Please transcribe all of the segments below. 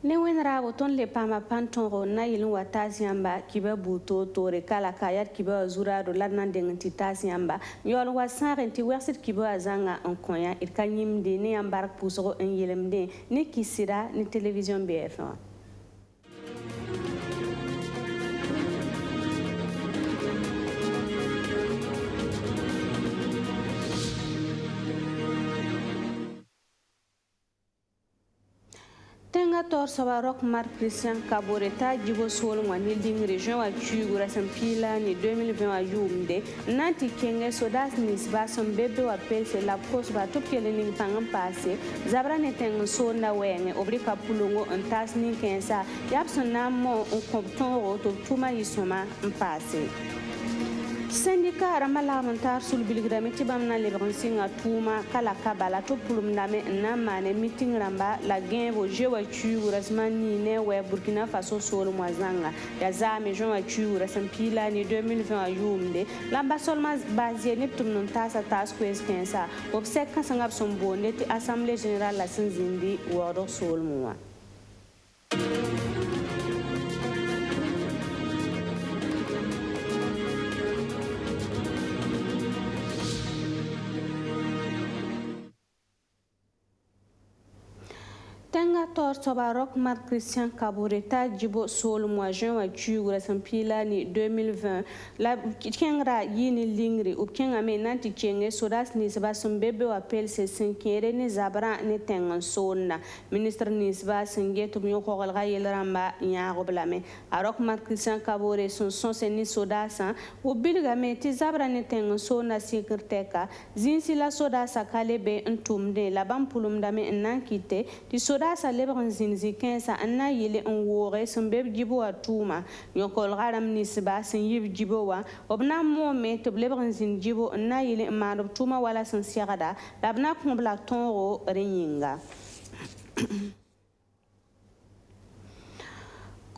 ne wenra boton le pama panton na yilin watasi yamba kiba buto tore kala kayat kiba zura do ladnan dengti tasi yamba yol wasan ti wersit kiba azanga en konya it kanyim de ne yambar puso en yelemde ne kisira ni television BFM. Tenga tor sabarok Mar Christian Kaboreta jibo sol ngwani ding region wa Chugura Sampila ni 2020 wa yumde nanti kenge sodas nisba som bebe wa pelse la pos ba top kele ning pangam passe zabra ne teng so na wenge obrika pulongo antas ni kensa yapson na mo on compton ro to tuma yisoma mpasse Syndicat Ramalarmentar sul bilgrame tibamna lebransinga tuma kala kabala to pulumdame na mane meeting ramba la genvo jewa chu rasmani ne we Burkina Faso solo mwazanga ya zame jewa chu rasampila ni 2020 yumde l'ambassade basé ne tumnon tasa task force kensa obsek kan sangap sombonde ti assemblée générale la sinzindi woro solo mwa Tenga tor sobarok Mar Christian Kaboreta jibo sol mois juin wa Chugura Sampila ni 2020 la kengra yini lingri u kenga me nanti kenge sodas ni saba bebe wa pel se sinkere ni zabra ni tengan sonna ministre ni saba singe to mi ko galga yelramba nyaago blame arok Mar Christian Kabore son se ni sodasa u bilga me ti zabra ni tengan sonna sikirteka zinsi la sodasa kalebe ntumde la bampulum dame nankite ti sa lebran zinzi kensa anna yele en wore son beb jibo atuma yokol garam nisba sin yib jibo wa obna mo me to lebran zin jibo anna yele manab tuma wala san siagada labna kumbla tonro renyinga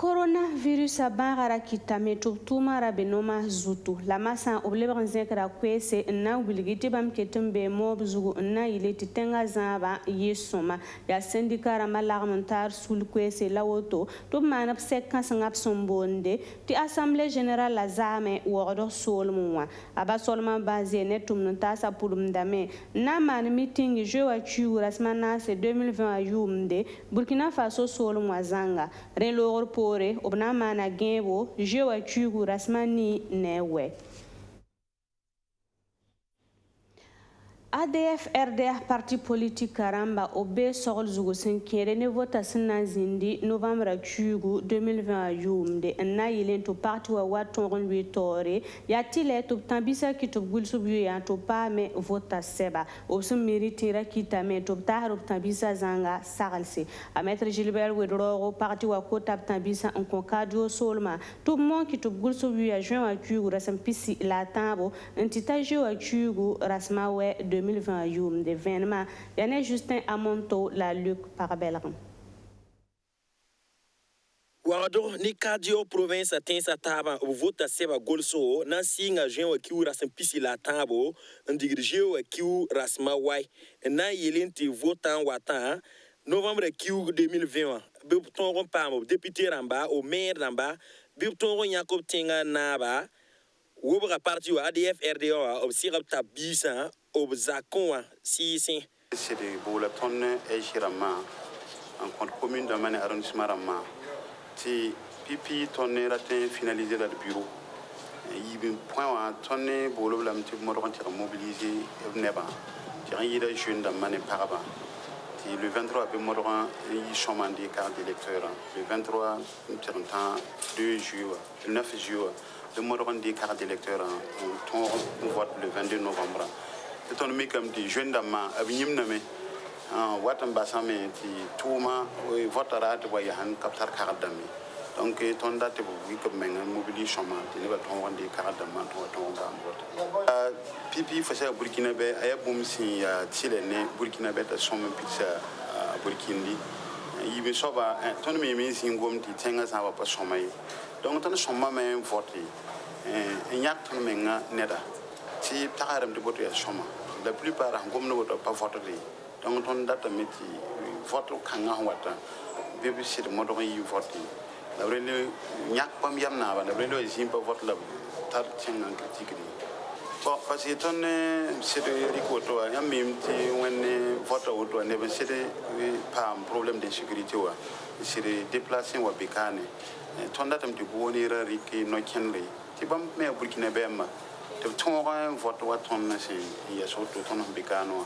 Coronavirus a barara kitame tuma rabenoma zutu la masa oblebran zekra kwese na wilgiti bam ketembe mob zugu na yileti tenga zaba yesoma ya syndicat Ramalarmentar sul kwese lawoto to manap sekkan sangap sombonde ti assemblée générale la zame wodo solmwa aba solman basé ne tumnon tasa pulum dame na man meeting jewa chu rasmana se 2020 yumde Burkina Faso solmwa zanga relor obna mana gebo jewa chugu rasmani newe ADF RDA parti politique Karamba obe sorol zugo senkere ne vota sina zindi novembre chugu 2020 yumde na yilento parti wa waton tore ya tile to tambisa ki to gulsu biyo ya to pa me vota seba obsum meritira kita me to tahro tambisa zanga sagalse a maître Gilbert Wedro parti wa kota tambisa en concadio solma to mon ki to gulsu biyo ya juin wa chugu rasam pisi la tambo entita je wa chugu rasma we 2020 yum de événements Yanné Justin Amonto la Luc Parabelram Wado ni kadio province atensa taba vota seba golso na singa jean wa kiu rasem pisi la tabo ndigirje wa kiu rasma wai na yelenti votan wata novembre kiu 2020 be ton pam député ramba au maire ramba be ton Jacob Tenga naba wobra parti wa ADF RDA au sirap tabisa au zakon si c'est de Boulaton et Chirama en compte commune de Mané arrondissement Rama si pipi tonné raté finalisé dans le bureau il y a un point tonné Boulou la m'ti mobilisé neba j'ai eu des jeunes dans Mané Paraba le 23 avril modran ils sont mandés carte d'électeur le 23 2 juillet le 9 juillet le modran des cartes d'électeur on vote le 22 novembre ton mi comme des jeunes dames abim name watan basame ti tuma votera de wayan kaptar karadami donc ton date bu wi comme men mobilisation ti ne ba ton wande karadama ton vote pipi fasa Burkina be ayabum si ya tilene Burkina be ta somme pizza Burkindi yibe soba ton mi si ngom ti tenga sa ba somay donc ton somma men vote nyak ton menga neda si takaram de boto ya soma la plupart ngom no pas voter donc ton date meti vote kanga wata bébé c'est modon yi vote la brene ñak pam yam na ba la brene zim pa vote la tar tingan critique ni bon parce que ton c'est de rikoto ya mim ti wonne vote auto ne ben c'est pas un problème de sécurité wa c'est de déplacer wa bekane ton datam ti boni ra riki no kenri ti bam me burkina bema te ton vote wa ton na c'est ya soto ton bekano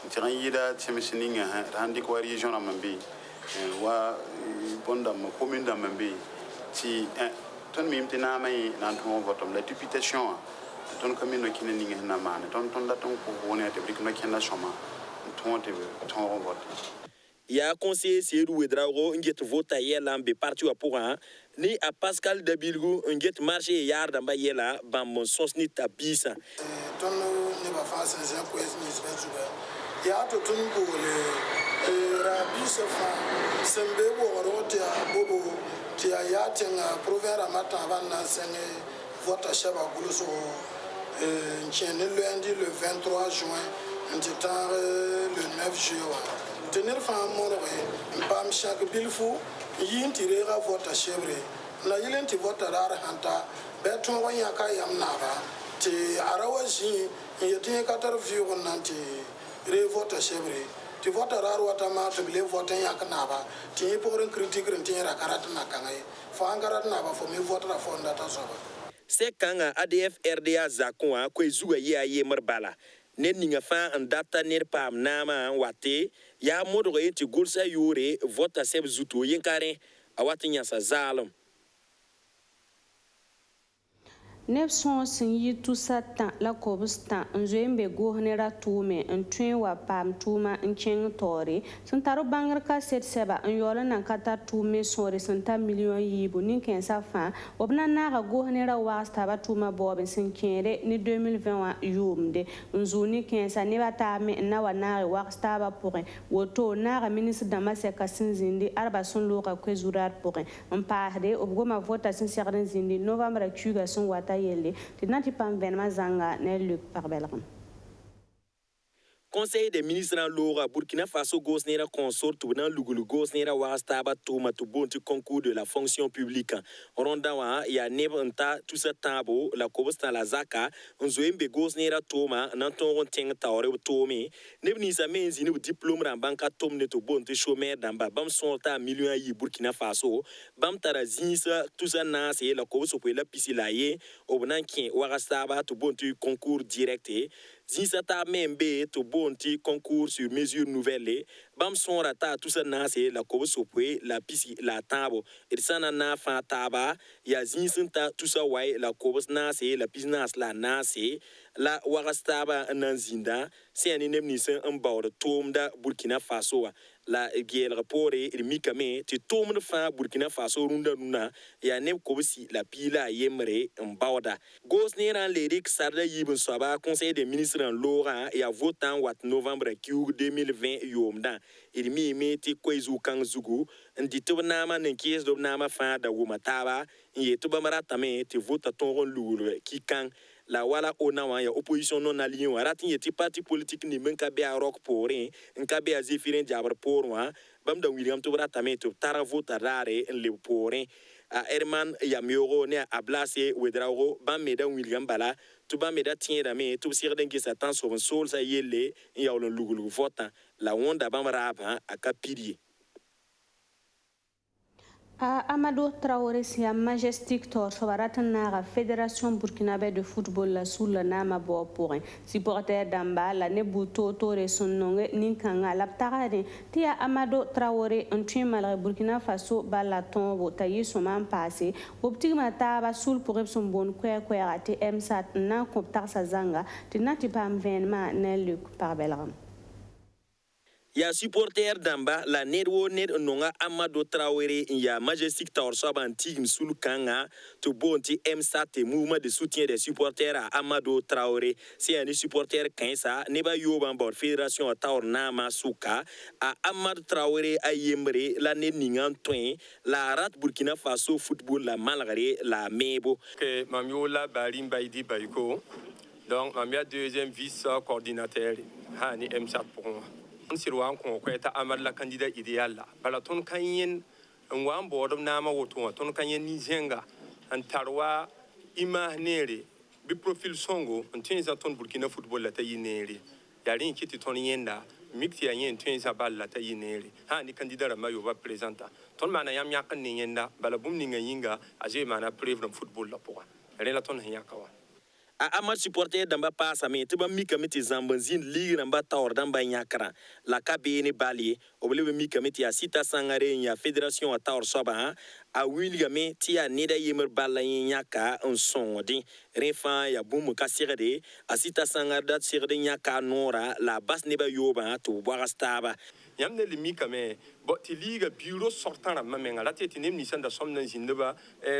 ti ran yida timisninga randi ko région amambi wa bonda mo commune d'amambi ti ton mim ti na mai nan ton vote la députation ton commune qui n'est pas mal ton daton ko woni te brik no kenna soma ton vote ya conseiller Seydou Ouedraogo nget vota yela be parti wa pour ni a Pascal Dabilgou nget marché yar damba yela bam mon sosni tabisa ton ne va faire ces inquiétudes ni spécial ya to ton ko le rabisa fa sembe bo rotia bobo tia ya tenga provera mata vanna senge vota shaba guluso le lundi le 23 juin le 9 juillet tenir femme moré pam chaque bilfou yintirera vote chebre la yilenti vote rare hanta beton wanya ka yam naba ti arawaji yeti 4 vieux nanti re vote chebre ti vote rare watama to bile vote yak naba ti pour un critique renti ra karat na kangai fa ngarat naba fo mi vote la fonda ta soba c'est quand ADF RDA zakwa ko zuga ye marbala ne ninga fa en data ner pam nama wate ya modo yenti golsa yore vota seb zuto yenkare awati nyasa zalum Nefson sin yi tusa tan la kobstan nzoembe gohnera tume ntwen wa pam tuma ncheng tori sun taru bangar ka set seba nyola nan kata tume sori sun ta million yibu nin ken sa fa obna naga gohnera wa staba tuma bobe sin kere ni 2020 wa yumde nzuni ken sa ne bata me na wa na wa staba pour woto naga ministre damase ka sin zindi arba sun loka kwezurat pour mpahde obgoma vota sin serden zindi novembre kuga sun wata yelle tinati pam venma zanga ne Luc Parbelram. Conseil des ministres en Laura, Burkina Faso Gosnera consort dans Lugulu Gosnera Wastaba Toma to bon concours de la fonction publique. Rondawa ya nebanta tout ce tabo la Kobosta la Zaka, Nzoembe Gosnera Toma, Nanton Teng Taure Tome, Nebni Samenzi no diplôme en banca Tomne to bon te chômeur d'amba, Bam Sonta million yi Burkina Faso, Bam Tarazisa, tout ça nase la Koboso la Pisilaye, Obnankin Warastaba to bon concours direct. Zinsata membe to bonti concours sur mesures nouvelles bam son rata tout ça nase la kobo sopwe la pisi la tabo et sana na fa taba ya zinsanta tout ça wai la kobo nase la business la nase la warastaba nanzinda c'est un ennemi c'est un bord tomda Burkina Faso la guerre rapport et mikame te tombe fa Burkina Faso runda nuna ya ne kobo si la pila yemre mbawda gosnera lerik sarda yibun soba conseil des ministres en Laurent et à votant wat novembre 2020 yomda irmi meti kwezu kang zugu ndi to nama nenkes do nama fa da womataba yeto bamarata me te vota ton lulu ki kang la wala onawa ya opposition non alliée waratin yeti parti politique ni menka be a rock porin nka be a zefiren jabar porwa bam da William to barata me to tara vota rare en le porin a Herman Yamioro ne a blase Ouedraogo bam meda William Bala to bam meda tienda me to sir den ki satan so sol sa yelle ya lo lugulu vota la onda bam raba a kapiri Amadou Traoré sia Majestic Tor sobaratan naga Fédération Burkinabé de football la sous le nama bo pour supporter d'amba la nebuto tore sononge ninkanga laptarade tia Amadou Traoré un mal Burkina Faso balaton votayi soman passé optima taba sul pour son bon kwe raté MSAT na koptar sa zanga tinati pam venma ne Luc Parbelram. Ya supporter d'amba la nerwo net nonga Amadou Traoré ya Majestic Tower Sabantigm sulu kanga to bonti MSAT mouvement de soutien des supporters à Amadou Traoré c'est un supporter kansa neba yoban bord fédération Tower nama suka a Amadou Traoré a yembre la net ningan toin la rat Burkina Faso football la malgré la mebo que mamiola barim baidi baiko donc mamia deuxième vice coordinateur hani MSAT pour moi sirwan ko ko ta amal la candidat idéal la balaton kanyen n wa n baood b naamã woto wã tõnd ka yẽ nin-zẽnga n tar wa image neere bɩ profil sõngo n tõe n zã tõnd burkina football la t'a yɩ neere yaa rẽ n kɩ tɩ tõnd yẽnda mik tɩ yaa yẽ n tõe n zã bal la t'a yɩ neere sã ne kandida rãmbã yoba présenta tõnd maana yãmb yãk n ne yẽnda bala bũmb ninga yĩnga a zoe maana preuve rãmb football la pʋgã rẽ la tõnd sẽn yãka wã a amat supporter dãmbã paasame tɩ bãmb mikame tɩ zãmb n zĩnd liig rãmbã taoor dãmbã yãkrã la ka beene bal ye b leb n mikame tɩ yaa sɩta sãngare n yaa fédération wã taoor soabã a wilgame tɩ yaa ned a yembr bal la yẽ yãka n sõngdẽ rẽ fãa yaa bũmb ka segde a sɩta sãngar dat segd n yãka a noora la a bas nebã yoobã tɩ b boags taaba yãmb ne le mikame tɩ liiga biuro sortã rãmbã menga ra tɩ neb ninsã da sõmd n zĩndba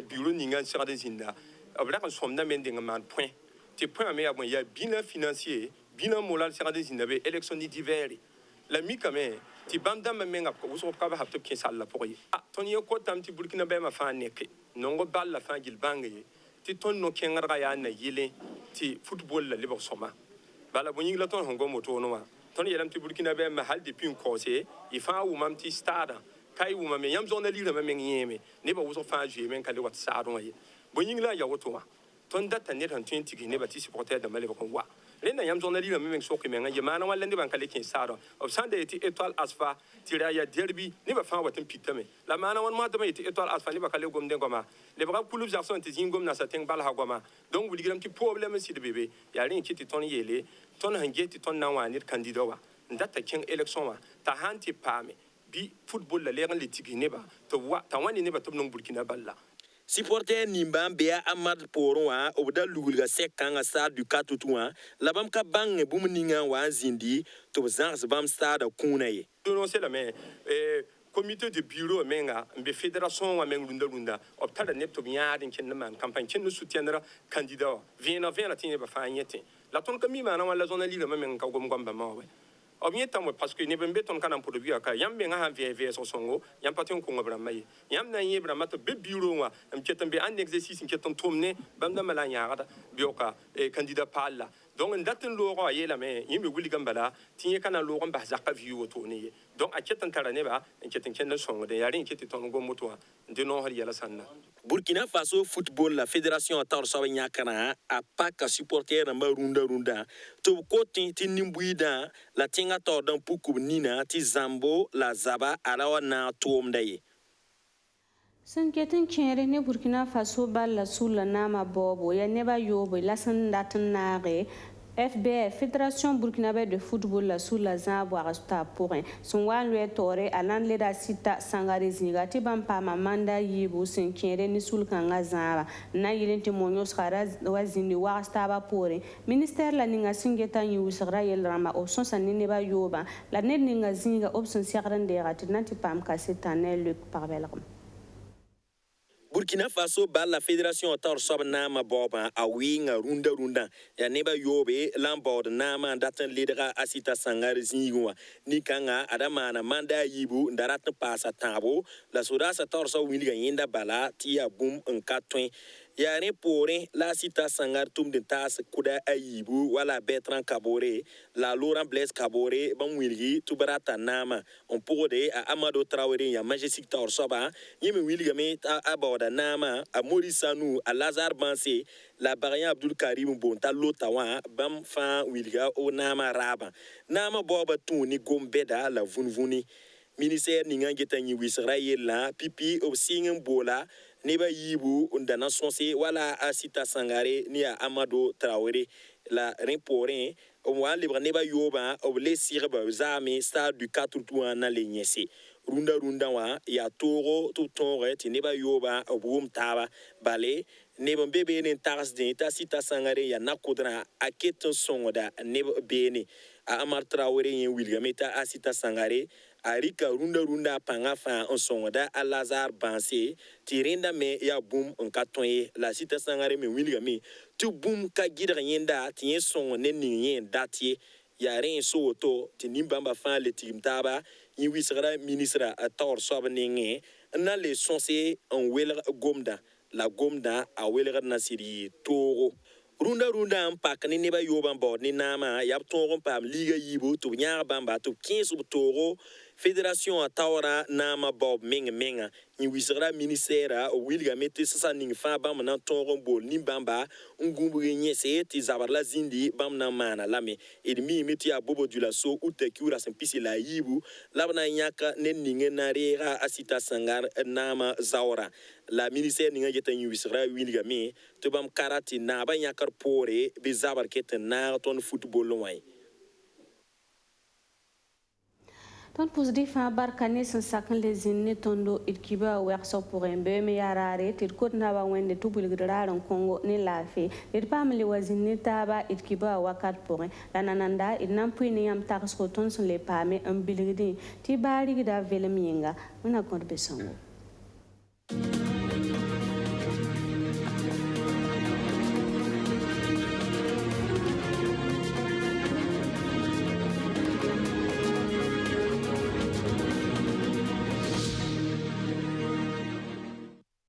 biuro ninga n segd n zĩnda b rag n sõmdame n deng n maan põe tɩ põe me yaa bõe yaa bilan financier bilan moral segd n zĩnda be élection ni divɛɛre la mikame tɩ bãmb dãmbã menga wʋsg b ka basb tɩ b kẽ sall la pʋgẽ ye tõnd yẽ kotame tɩ burkina bɛɛmã fãa neke nongo bal la fãa gill bãnga ye tɩ tõnd no-kẽngrgã yaa na yɩlẽ tɩ football la lebg sõma bala bõe-yĩng la tõnd sẽn gom wotone wã tõnd yeelame tɩ burkina bɛɛmã hal depuis n kaoose y fãa wʋmame tɩ stadã ka y wʋmame yãmb zog na ligrãmbã meng yẽeme nebã wʋsg fãa zoeeme n ka le wat saad wã ye bõe-yĩng la n ya woto wã tõnd data ned sẽn tõe n tigs nebã tɩ supporter dãmbã lebg n wa rẽnda yãmb zog na ligrãmbã meng sok menga ye maana wãn la nebã n ka le kẽ saadã b sã n da yetɩ étoile asfa tɩ ra yaa derbi nebã fãa wat n pitame la maana wãn moadame yetɩ étoile asfa nebã ka le gomdẽ goama lebga kulb zagsã tɩ zĩig gom nasa tẽng balsa goama donc wilgrame tɩ problème n sɩd be be yaa rẽ n kɩ tɩ tõnd yeele tõnd sẽn ges tɩ tõnd na n waa ned candida wa n data kẽng élection wã t'a sãn tɩ paame bɩ football la lɛg n le tigs nebã tɩ wa t'a wa ne nebã tɩ b nong burkina balla supporter nimbã n be a amad poorẽ wã b da lugulga sɛk-kãngã stade du katutu wã la bãmb ka bãng bũmb ningã n wa n zĩndi tɩ b zãgs bãmb stadã kũunã ye lame comité de bureau menga n be fédération wã meng rũndã b tara neb tɩ b yãad n kẽnd n maan campagne kẽnd n soutɛnra candida wã vẽeneg tɩ nebã fãa yẽtẽ la tõnd ka mi maana wã la zõna ligrãmbã meng n ka gom goambãmbã wã wɛ b yẽtame parce que neb n be tõnd ka na n pʋd bɩa ka yãmb menga sãn vɛɛsg sõngo yãmb pa tõe n kõng b rãmbã ye yãmb na n yẽ b rãmbã tɩ b be bureau wã n ket n be ãnd exercice n ket n tʋm ne bãmb dãmbã la n yãagda beoka candida paal la donc n dat n loogã wã yeelame yẽ me wilg n bala tɩ yẽ ka na n loog n bas zakã vɩɩ wotone ye donc a ket n tara nebã n ket n kẽnd n sõngde yaa rẽ n ket tɩ tõnd gom woto wã n dɩ noosd yɛla sãnna burkina faso football la fédération taoor soab yãkrã a paka supporter rãmbã rũndã tɩ b kotẽ tɩ nin-buiidã la tẽngã taoordã n puk b nina tɩ zãmbo la zaba a ra wa na n tʋʋmda ye sẽn ket n kẽere ne burkina faso bal la sʋlla naamã baoobo yaa nebã yoobe la sẽn dat n naage FBF Fédération burkinabé de football la sous la zã boagsta pʋgẽ sẽn wa n loɛ taoore a na n leda sɩta sãngare zĩiga tɩ bãmb paama manda yiibu sẽn kẽere ne sul-kãngã zãaba n na n yɩl n tɩ mon-yõsga wa zĩndi wags taabã poorẽ ministɛɛr la ninga sẽn geta n yɩ wʋsgra yell rãmba b sõsa ne nebã yoobã la ned ninga zĩiga b sẽn segd n deega tɩ d na tɩ paam kasetã ne luk pag-bɛlgem Burkina Faso bal la fédération taoor soab naamã baoobã a wɩɩngã rũndã yaa nebã yoobe la n baood naamã n dat n ledga a sɩta sãngar zĩigẽ wã nin-kãngã a da maana manda a yiibu n da rat n paasa tãabo la sodaasã taoor soab wilgã yẽnda bala tɩ yaa bũmb n ka tõe yaa rẽ poorẽ la a sɩta sãngar tʋmd n taas kʋda a yiibu wala Bertrand Kabore la Laurent Blaise Kabore bãmb wilgi tɩ b rata naamã n pʋgde a Amado Traoré yaa majestic taoor soabã yẽ me wilgame t'a a baooda naamã a Maurice Sanou a Lazare Bansé la Bagyan Abdul Karim bon t'a lota wã bãmb fãa wilga o naamã raabã naamã baoobã tũu ne gom-bɛda la vũn-vũni ministɛɛr ninga n geta yĩ wɩsgrã yellã pipi b sɩng n boola nebã yiibu n da na sõse wala a sɩta sãngare ne yaa Amado Traoré la rẽ poorẽ b wa n lebg nebã yoobã b le sɩgb zaame stade du 4 wã na le yẽse rũndã wã yaa toogo tɩ b tõoge tɩ nebã yoobã b wʋm taaba bale neb n be beene n tagsdẽ t'a sɩta sãngare yaa nakʋdrã a ket n sõngda neb beene a Amar Traoré yẽ wilgame t'a a sɩta sãngare a rɩka rũndã a pãngã fãa n sõngda a Lazare Bansé tɩ rẽndame yaa bũmb n ka tõe ye la sɩta sãngare me wilgame tɩ bũmb ka gɩdg yẽnda tɩ yẽ sõng ne ning yẽ n dat ye yaa rẽ so woto tɩ nin-bãmbã fãa le tigim taaba yẽ wɩsgra ministra a taoor soab nengẽ n na le sõse n welg gomdã la gomdã a welgd na sɩd yɩ toogo rũndã n pak ne nebã yoobã n baood ne naamã yaa b tõog n paam liiga yiibu tɩ b yãag bãmba tɩ b kẽes b toogo fédération a taora nama bob menga ni wisra ministère wilga mete sasa ning fa bam na tongon bol ni bamba ngumbu nyese ti zabarla zindi bam na mana lame edmi meti a bobo du la so ute kiura sempisi la yibu labna nyaka nen ninge na rera asita sangar nama zaora la ministère ninga jeta ni wisra wilga me to bam karati na ba nyakar pore be zabar ket na ton football loin. Ton positif a barkane san sakan les inne tondo itkiba werso pour un be me yarare tir kot na ba wende tubul graran Congo ne lafe ir pamle wazinne taba itkiba wakat pour la nananda idnam puini yam tax ko ton son le pame un bilgdi ti bari da velminga una kon besongo